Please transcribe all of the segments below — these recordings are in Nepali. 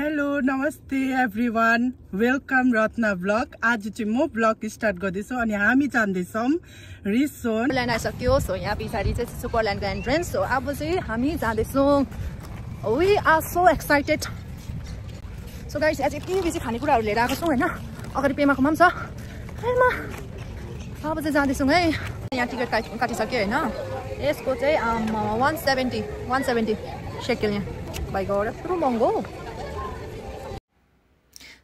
हेलो नमस्ते एभ्रिवान वेलकम रत्ना ब्लग। आज चाहिँ म ब्लग स्टार्ट गर्दैछु अनि हामी जाँदैछौँ रिसोन। ल्यान्ड आइसक्यो। सो यहाँ पछाडि चाहिँ सुपरल्यान्डको एन्ट्रेन्स। सो अब चाहिँ हामी जाँदैछौँ। We are so excited. So guys आज यति बेसी खानेकुराहरू लिएर आएको छौँ होइन। अगाडि पेमाकोमा पनि छ। अब चाहिँ जाँदैछौँ है। यहाँ टिकट काटिसक्यो होइन। यसको चाहिँ 170 सेकेल यहाँ बाई गएर यत्रो महँगो।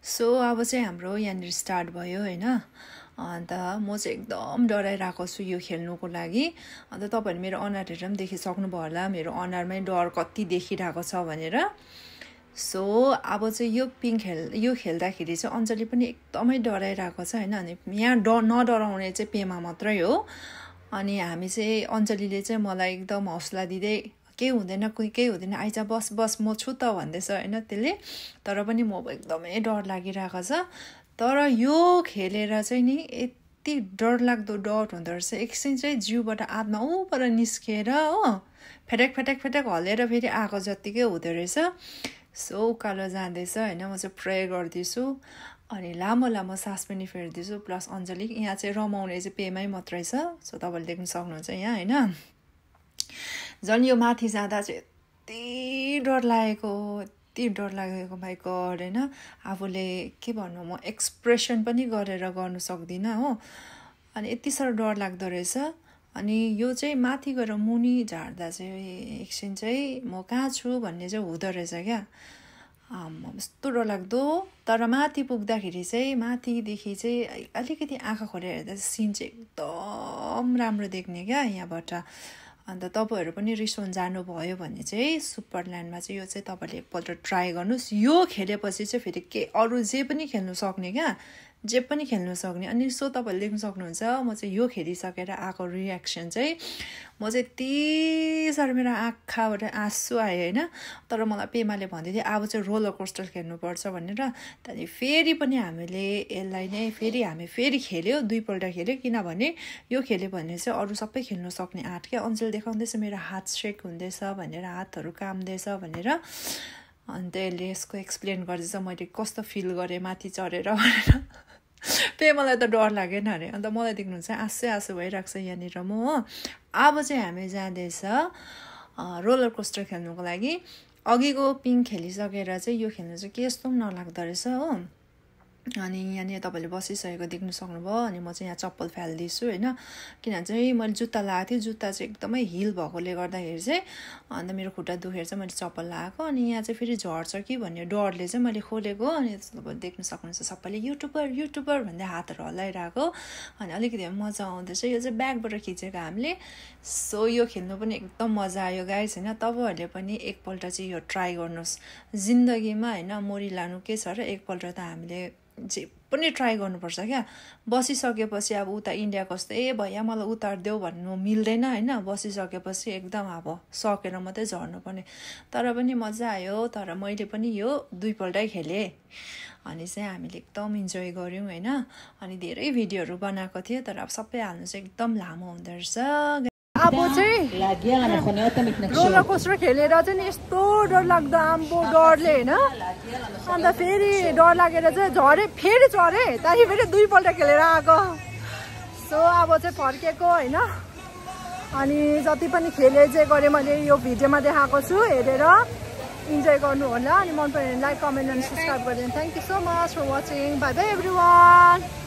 सो अब चाहिँ हाम्रो यहाँनिर स्टार्ट भयो होइन। अन्त म चाहिँ एकदम डराइरहेको छु यो खेल्नुको लागि। अन्त तपाईँहरूले मेरो अनुहार हेरेर पनि देखिसक्नुभयो होला मेरो अनुहारमै डर कति देखिरहेको छ भनेर। सो अब चाहिँ यो खेल्दाखेरि चाहिँ अञ्जली पनि एकदमै डराइरहेको छ होइन। अनि यहाँ नडराउने चाहिँ पेमा मात्रै हो। अनि हामी चाहिँ अञ्जलीले चाहिँ मलाई एकदम हौसला दिँदै केही हुँदैन आइज बस म छु त भन्दैछ होइन त्यसले। तर पनि म एकदमै डर लागिरहेको छ। तर यो खेलेर चाहिँ नि यति डरलाग्दो डर हुँदो रहेछ। एकछिन चाहिँ जिउबाट आत्मा ऊपर निस्किएर हो फेटक हलेर फेरि आएको जत्तिकै हुँदो रहेछ। सो उकालो जाँदैछ होइन। म चाहिँ प्रे गर्दैछु अनि लामो सास पनि फेर्दैछु। प्लस अञ्जली यहाँ चाहिँ रमाउने चाहिँ पेमै मात्रै छ। सो तपाईँले देख्न सक्नुहुन्छ यहाँ होइन। झन् यो माथि जाँदा चाहिँ यति डर लागेको माइ गड होइन। आफूले के भन्नु म एक्सप्रेसन पनि गरेर गर्नु सक्दिनँ हो। अनि यति साह्रो डर लाग्दो रहेछ। अनि यो चाहिँ माथि गएर मुनि झार्दा चाहिँ एकछिन चाहिँ म कहाँ छु भन्ने चाहिँ हुँदो रहेछ क्या। यस्तो डर लाग्दो। तर माथि पुग्दाखेरि चाहिँ माथिदेखि चाहिँ अलिकति आँखा खोलेर हेर्दा सिन चाहिँ एकदम राम्रो देख्ने क्या यहाँबाट। अन्त तपाईँहरू पनि रिसोन जानुभयो भने चाहिँ सुपरल्यान्डमा चाहिँ यो चाहिँ तपाईँले एकपल्ट ट्राई गर्नुहोस्। यो खेलेपछि चाहिँ फेरि अरू जे पनि खेल्नु सक्ने क्या। जे पनि खेल्नु सक्ने। अनि सो तपाईँले देख्न सक्नुहुन्छ म चाहिँ यो खेलिसकेर आएको रियाक्सन चाहिँ म चाहिँ यति साह्रो मेरो आँखाबाट आँसु आयो होइन। तर मलाई पेमाले भन्दै थियो अब चाहिँ रोलर कोस्टर खेल्नुपर्छ भनेर। त्यहाँदेखि फेरि पनि हामीले यसलाई नै हामी फेरि खेल्यो दुईपल्ट खेल्यो। किनभने यो खेल्यो भने चाहिँ अरू सबै खेल्नु सक्ने आँट क्या। अञ्जली देखाउँदैछ मेरो हात सेक हुँदैछ भनेर हातहरू काम्दैछ भनेर। अन्त यसले यसको एक्सप्लेन गर्दैछ मैले कस्तो फिल गरेँ माथि चढेर भनेर। पेमालाई त डर लागेन अरे। अन्त मलाई देख्नुहुन्छ आँसु भइरहेको छ यहाँनिर म हो। अब चाहिँ हामी जाँदैछ रोलर कोस्टर खेल्नुको लागि। अघिको पिङ खेलिसकेर चाहिँ यो खेल्नु चाहिँ के यस्तो पनि नलाग्दो रहेछ हो। अनि यहाँनिर तपाईँले बसिसकेको देख्नु सक्नुभयो। अनि म चाहिँ यहाँ चप्पल फाल्दैछु होइन। किनभने चाहिँ मैले जुत्ता लगाएको थिएँ। जुत्ता चाहिँ एकदमै हिल भएकोले गर्दाखेरि चाहिँ अन्त मेरो खुट्टा दुखेर चाहिँ मैले चप्पल लगाएको। अनि यहाँ चाहिँ फेरि झर्छ कि भन्ने डरले चाहिँ मैले खोलेको। अनि तपाईँले देख्नु सक्नुहुन्छ सबैले युट्युबर भन्दै हातहरू हल्लाइरहेको। अनि अलिकति मजा आउँदैछ। यो चाहिँ ब्यागबाट खिचेको हामीले। सो यो खेल्नु पनि एकदम मजा आयो गाइस होइन। तपाईँहरूले पनि एकपल्ट चाहिँ यो ट्राई गर्नुहोस् जिन्दगीमा होइन। मरिलानु के छ र एकपल्ट त हामीले जे पनि ट्राई गर्नुपर्छ क्या। बसिसकेपछि अब उता इन्डियाको जस्तो भैया मलाई उतारिदेऊ भन्नु मिल्दैन होइन। बसिसकेपछि एकदम अब सकेर मात्रै झर्नुपर्ने। तर पनि मजा आयो। तर मैले पनि यो दुईपल्टै खेलेँ। अनि चाहिँ हामीले एकदम इन्जोय गऱ्यौँ होइन। अनि धेरै भिडियोहरू बनाएको थिएँ। तर अब सबै हाल्नु चाहिँ एकदम लामो हुँदो रहेछ। अब चाहिँ रोलर कोस्टर खेलेर चाहिँ यस्तो डर लाग्दो आम्बो डरले होइन। अन्त फेरि डर लागेर चाहिँ फेरि चढेँ। त्यहाँदेखि फेरि दुईपल्ट खेलेर आएको। सो अब चाहिँ फर्केको होइन। अनि जति पनि खेले चाहिँ गरेँ मैले यो भिडियोमा देखाएको छु हेरेर इन्जोय गर्नु होला। अनि मन पऱ्यो भने लाइक कमेन्ट एन्ड सब्सक्राइब गरिदिनु। Thank you so much for watching. Bye bye everyone.